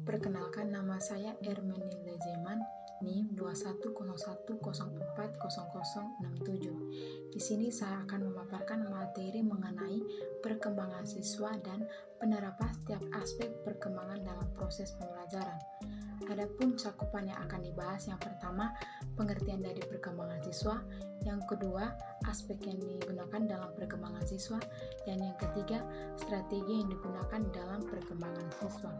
Perkenalkan, nama saya Ermenilda Zeman, NIM 2101040067. Di sini saya akan memaparkan materi mengenai perkembangan siswa dan penerapan setiap aspek perkembangan dalam proses pembelajaran. Adapun cakupan yang akan dibahas, yang pertama, pengertian dari perkembangan siswa, yang kedua, aspek yang digunakan dalam perkembangan siswa, dan yang ketiga, strategi yang digunakan dalam perkembangan siswa.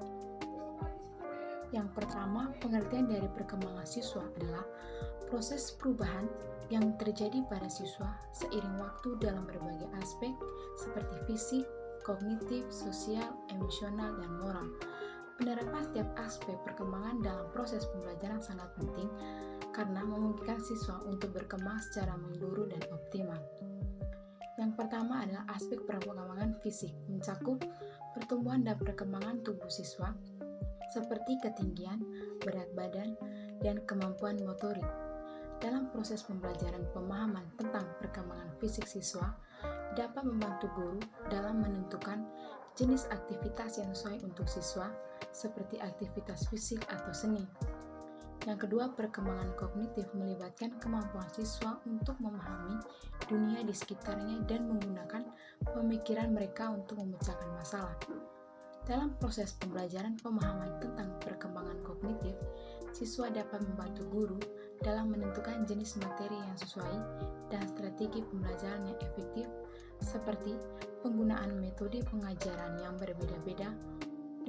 Yang pertama, pengertian dari perkembangan siswa adalah proses perubahan yang terjadi pada siswa seiring waktu dalam berbagai aspek seperti fisik, kognitif, sosial, emosional, dan moral. Penerapan setiap aspek perkembangan dalam proses pembelajaran sangat penting karena memungkinkan siswa untuk berkembang secara menyeluruh dan optimal. Yang pertama adalah aspek perkembangan fisik, mencakup pertumbuhan dan perkembangan tubuh siswa, seperti ketinggian, berat badan, dan kemampuan motorik. Dalam proses pembelajaran, pemahaman tentang perkembangan fisik siswa dapat membantu guru dalam menentukan jenis aktivitas yang sesuai untuk siswa, seperti aktivitas fisik atau seni. Yang kedua, perkembangan kognitif melibatkan kemampuan siswa untuk memahami dunia di sekitarnya dan menggunakan pemikiran mereka untuk memecahkan masalah. Dalam proses pembelajaran pemahaman tentang perkembangan kognitif, siswa dapat membantu guru dalam menentukan jenis materi yang sesuai dan strategi pembelajaran yang efektif, seperti penggunaan metode pengajaran yang berbeda-beda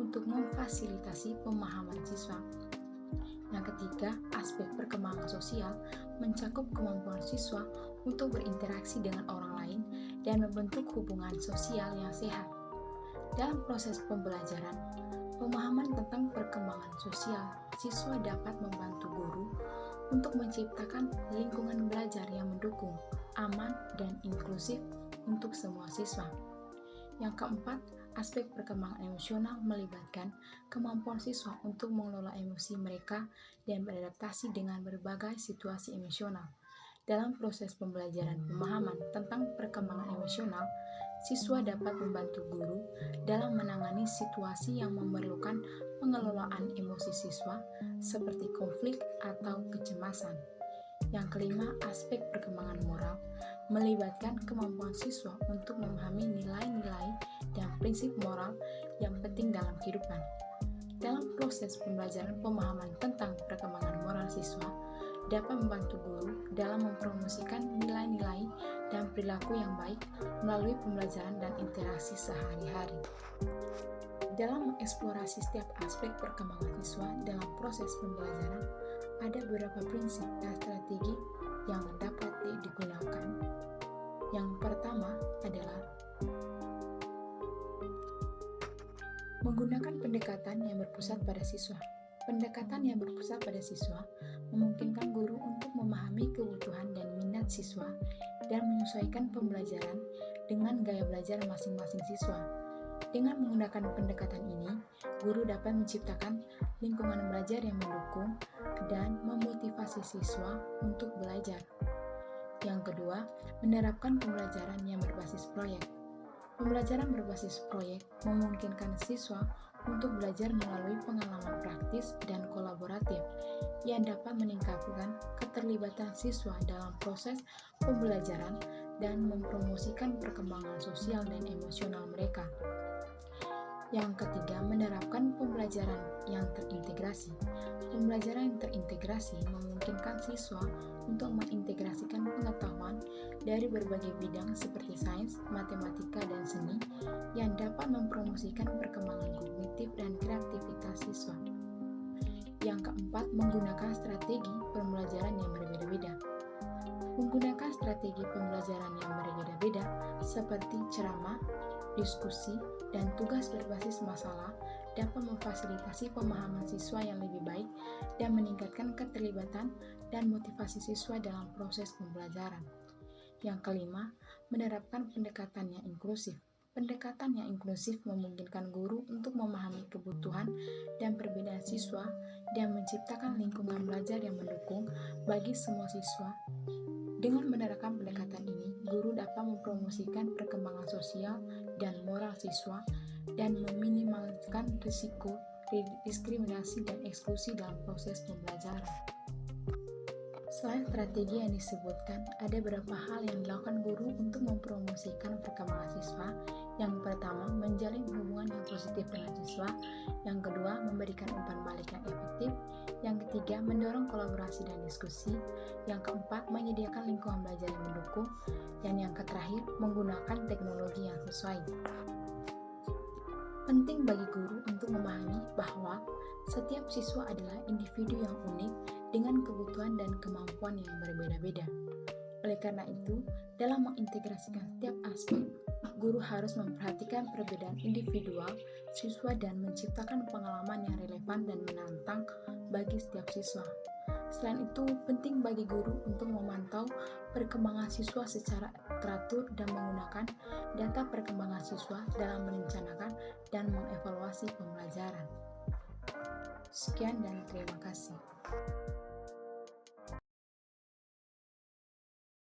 untuk memfasilitasi pemahaman siswa. Yang ketiga, aspek perkembangan sosial mencakup kemampuan siswa untuk berinteraksi dengan orang lain dan membentuk hubungan sosial yang sehat. Dalam proses pembelajaran, pemahaman tentang perkembangan sosial siswa dapat membantu guru untuk menciptakan lingkungan belajar yang mendukung, aman, dan inklusif untuk semua siswa. Yang keempat, aspek perkembangan emosional melibatkan kemampuan siswa untuk mengelola emosi mereka dan beradaptasi dengan berbagai situasi emosional. Dalam proses pembelajaran pemahaman tentang perkembangan emosional, siswa dapat membantu guru dalam menangani situasi yang memerlukan pengelolaan emosi siswa seperti konflik atau kecemasan. Yang kelima, aspek perkembangan moral melibatkan kemampuan siswa untuk memahami nilai-nilai dan prinsip moral yang penting dalam kehidupan. Dalam proses pembelajaran pemahaman tentang perkembangan moral siswa dapat membantu guru dalam mempromosikan nilai-nilai dan perilaku yang baik melalui pembelajaran dan interaksi sehari-hari. Dalam mengeksplorasi setiap aspek perkembangan siswa dalam proses pembelajaran, ada beberapa prinsip dan strategi yang dapat digunakan. Yang pertama adalah menggunakan pendekatan yang berpusat pada siswa. Pendekatan yang berpusat pada siswa memungkinkan guru untuk memahami kebutuhan dan minat siswa dan menyesuaikan pembelajaran dengan gaya belajar masing-masing siswa. Dengan menggunakan pendekatan ini, guru dapat menciptakan lingkungan belajar yang mendukung dan memotivasi siswa untuk belajar. Yang kedua, menerapkan pembelajaran yang berbasis proyek. Pembelajaran berbasis proyek memungkinkan siswa untuk belajar melalui pengalaman praktis dan kolaboratif yang dapat meningkatkan keterlibatan siswa dalam proses pembelajaran dan mempromosikan perkembangan sosial dan emosional mereka. Yang ketiga, menerapkan pembelajaran yang terintegrasi. Pembelajaran yang terintegrasi memungkinkan siswa untuk mengintegrasikan pengetahuan dari berbagai bidang seperti sains, matematika, dan seni yang dapat mempromosikan perkembangan kognitif dan kreativitas siswa. Yang keempat, menggunakan strategi pembelajaran yang berbeda-beda. Menggunakan strategi pembelajaran yang berbeda-beda seperti ceramah, diskusi, dan tugas berbasis masalah dapat memfasilitasi pemahaman siswa yang lebih baik dan meningkatkan keterlibatan dan motivasi siswa dalam proses pembelajaran. Yang kelima, menerapkan pendekatan yang inklusif. Pendekatan yang inklusif memungkinkan guru untuk memahami kebutuhan dan perbedaan siswa dan menciptakan lingkungan belajar yang mendukung bagi semua siswa. Dengan menerapkan pendekatan ini, guru dapat mempromosikan perkembangan sosial dan moral siswa dan meminimalkan risiko diskriminasi dan eksklusi dalam proses pembelajaran. Selain strategi yang disebutkan, ada beberapa hal yang dilakukan guru untuk mempromosikan perkembangan siswa. Yang pertama, menjalin hubungan yang positif dengan siswa. Yang kedua, memberikan umpan balik yang efektif. Yang ketiga, mendorong kolaborasi dan diskusi. Yang keempat, menyediakan lingkungan belajar yang mendukung. Dan yang terakhir, menggunakan teknologi yang sesuai. Penting bagi guru untuk memahami bahwa setiap siswa adalah individu yang unik dengan kebutuhan dan kemampuan yang berbeda-beda. Oleh karena itu, dalam mengintegrasikan setiap aspek, guru harus memperhatikan perbedaan individual siswa dan menciptakan pengalaman yang relevan dan menantang bagi setiap siswa. Selain itu, penting bagi guru untuk memantau perkembangan siswa secara teratur dan menggunakan data perkembangan siswa dalam merencanakan dan mengevaluasi pembelajaran. Sekian dan terima kasih.